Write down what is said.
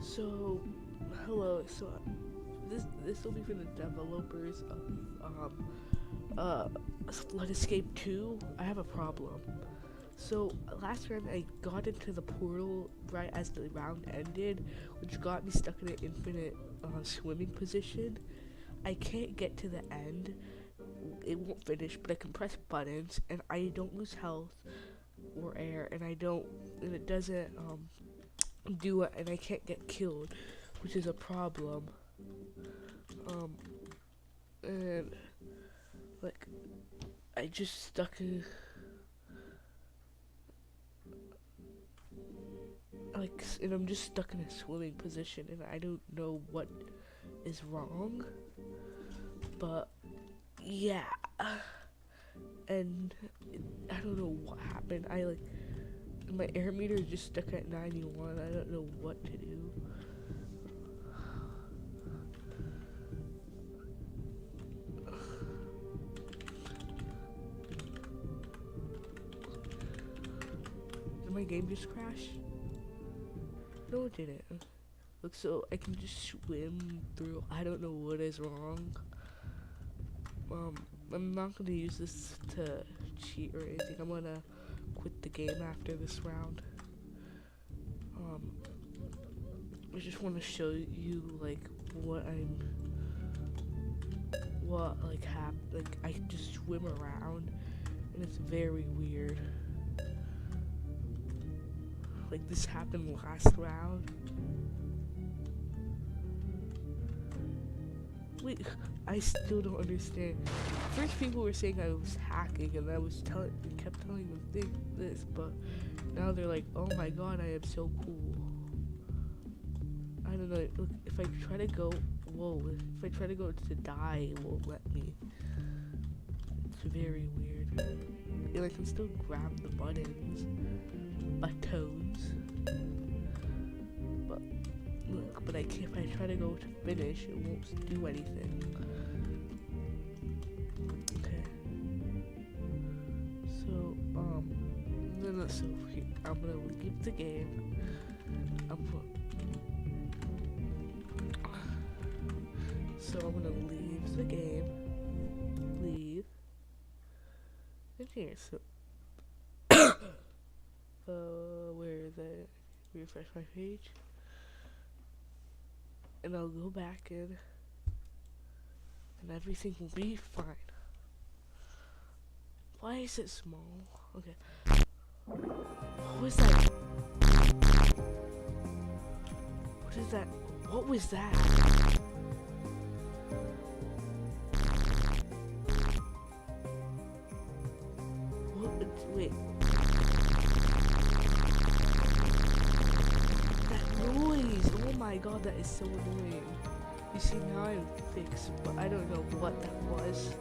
So, hello. This will be for the developers of Flood Escape 2. I have a problem. So last round I got into the portal right as the round ended, which got me stuck in an infinite swimming position. I can't get to the end. It won't finish, but I can press buttons and I don't lose health or air, and it doesn't do it, and I can't get killed, which is a problem. Um, and like I just stuck in and I'm just stuck in a swimming position, and I don't know what is wrong. But yeah, and I don't know what happened. My air meter is just stuck at 91. I don't know what to do. Did my game just crash? No, it didn't. Look, so I can just swim through. I don't know what is wrong. I'm not gonna use this to cheat or anything. I'm gonna quit the game after this round. I just want to show you I just swim around, and it's very weird. Like this happened last round. Wait, I still don't understand. First, people were saying I was hacking, and kept telling them this, but now they're like, "Oh my god, I am so cool." I don't know. Look, if I try to go, if I try to go to die, it won't let me. It's very weird. And I can still grab the buttons. But look, but I can't. If I try to go to finish, it won't do anything. Okay. So so here, I'm gonna leave the game. So I'm gonna leave the game. Leave. And here, so where is it? Refresh my page. And I'll go back in, and everything will be fine. Why is it small? Okay. What was that? What is that? What was that? Wait. That noise! Oh my god, that is so annoying. You see, now I'm fixed, but I don't know what that was.